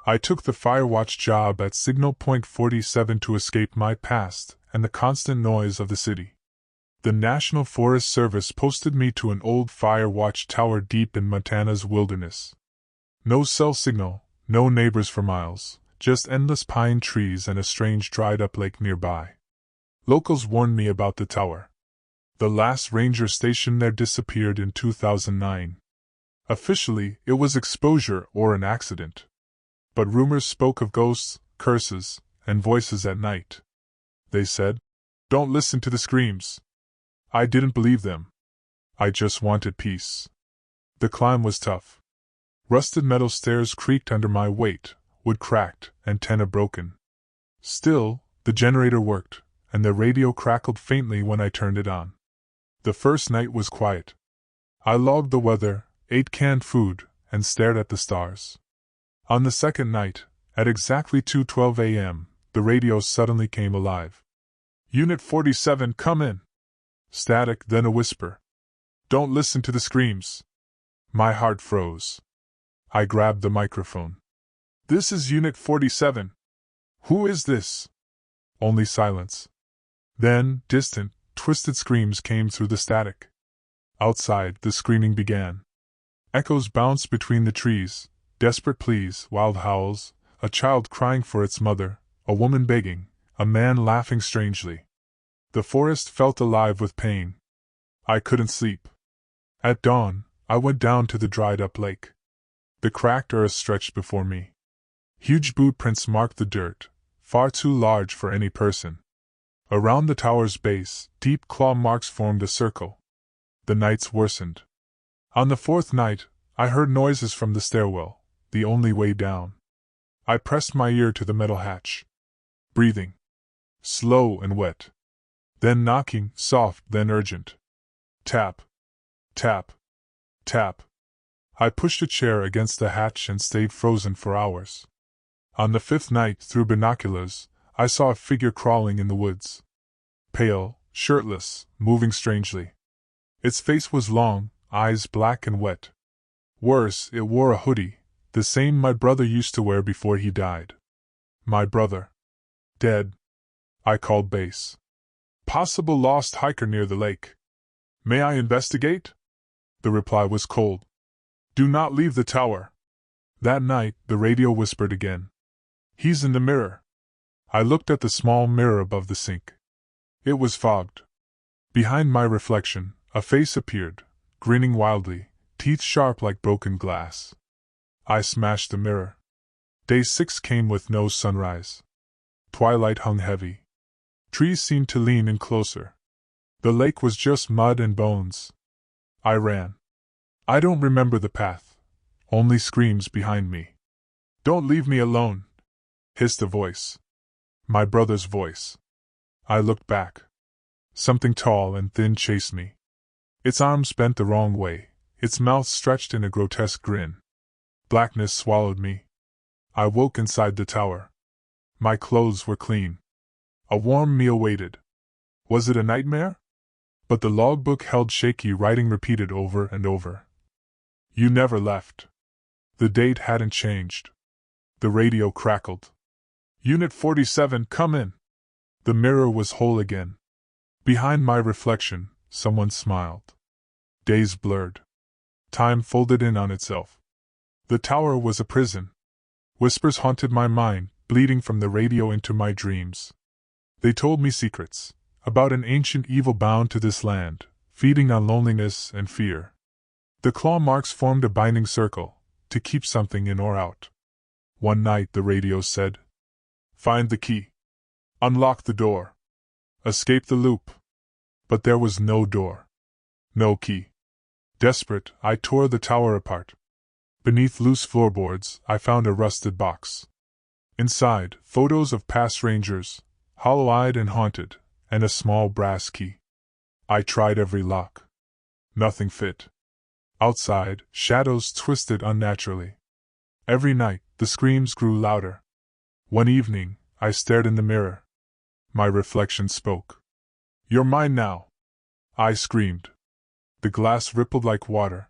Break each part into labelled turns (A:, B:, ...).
A: I took the firewatch job at Signal Point 47 to escape my past and the constant noise of the city. The National Forest Service posted me to an old firewatch tower deep in Montana's wilderness. No cell signal, no neighbors for miles, just endless pine trees and a strange dried-up lake nearby. Locals warned me about the tower. The last ranger station there disappeared in 2009. Officially, it was exposure or an accident. But rumors spoke of ghosts, curses, and voices at night. They said, "Don't listen to the screams." I didn't believe them. I just wanted peace. The climb was tough. Rusted metal stairs creaked under my weight, wood cracked, antenna broken. Still, the generator worked, and the radio crackled faintly when I turned it on. The first night was quiet. I logged the weather, ate canned food, and stared at the stars. On the second night, at exactly 2:12 a.m., the radio suddenly came alive. "Unit 47, come in." Static, then a whisper. "Don't listen to the screams." My heart froze. I grabbed the microphone. "This is Unit 47. Who is this?" Only silence. Then, distant, twisted screams came through the static. Outside, the screaming began. Echoes bounced between the trees, desperate pleas, wild howls, a child crying for its mother, a woman begging, a man laughing strangely. The forest felt alive with pain. I couldn't sleep. At dawn, I went down to the dried-up lake. The cracked earth stretched before me. Huge boot prints marked the dirt, far too large for any person. Around the tower's base, deep claw marks formed a circle. The nights worsened. On the fourth night, I heard noises from the stairwell, the only way down. I pressed my ear to the metal hatch. Breathing. Slow and wet. Then knocking, soft, then urgent. Tap. Tap. Tap. I pushed a chair against the hatch and stayed frozen for hours. On the fifth night, through binoculars, I saw a figure crawling in the woods. Pale, shirtless, moving strangely. Its face was long, eyes black and wet. Worse, it wore a hoodie, the same my brother used to wear before he died. My brother. Dead. I called base. "Possible lost hiker near the lake. May I investigate?" The reply was cold. "Do not leave the tower." That night, the radio whispered again. "He's in the mirror." I looked at the small mirror above the sink. It was fogged. Behind my reflection, a face appeared, grinning wildly, teeth sharp like broken glass. I smashed the mirror. Day 6 came with no sunrise. Twilight hung heavy. Trees seemed to lean in closer. The lake was just mud and bones. I ran. I don't remember the path. Only screams behind me. "Don't leave me alone," hissed a voice. My brother's voice. I looked back. Something tall and thin chased me. Its arms bent the wrong way, its mouth stretched in a grotesque grin. Blackness swallowed me. I woke inside the tower. My clothes were clean. A warm meal waited. Was it a nightmare? But the logbook held shaky writing repeated over and over. "You never left." The date hadn't changed. The radio crackled. "Unit 47, come in." The mirror was whole again. Behind my reflection, someone smiled. Days blurred. Time folded in on itself. The tower was a prison. Whispers haunted my mind, bleeding from the radio into my dreams. They told me secrets, about an ancient evil bound to this land, feeding on loneliness and fear. The claw marks formed a binding circle, to keep something in or out. One night the radio said, "Find the key. Unlock the door. Escape the loop." But there was no door. No key. Desperate, I tore the tower apart. Beneath loose floorboards, I found a rusted box. Inside, photos of past rangers, hollow-eyed and haunted, and a small brass key. I tried every lock. Nothing fit. Outside, shadows twisted unnaturally. Every night, the screams grew louder. One evening, I stared in the mirror. My reflection spoke. "You're mine now," I screamed. The glass rippled like water.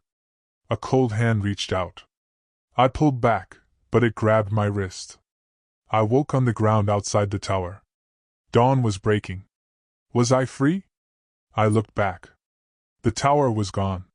A: A cold hand reached out. I pulled back, but it grabbed my wrist. I woke on the ground outside the tower. Dawn was breaking. Was I free? I looked back. The tower was gone.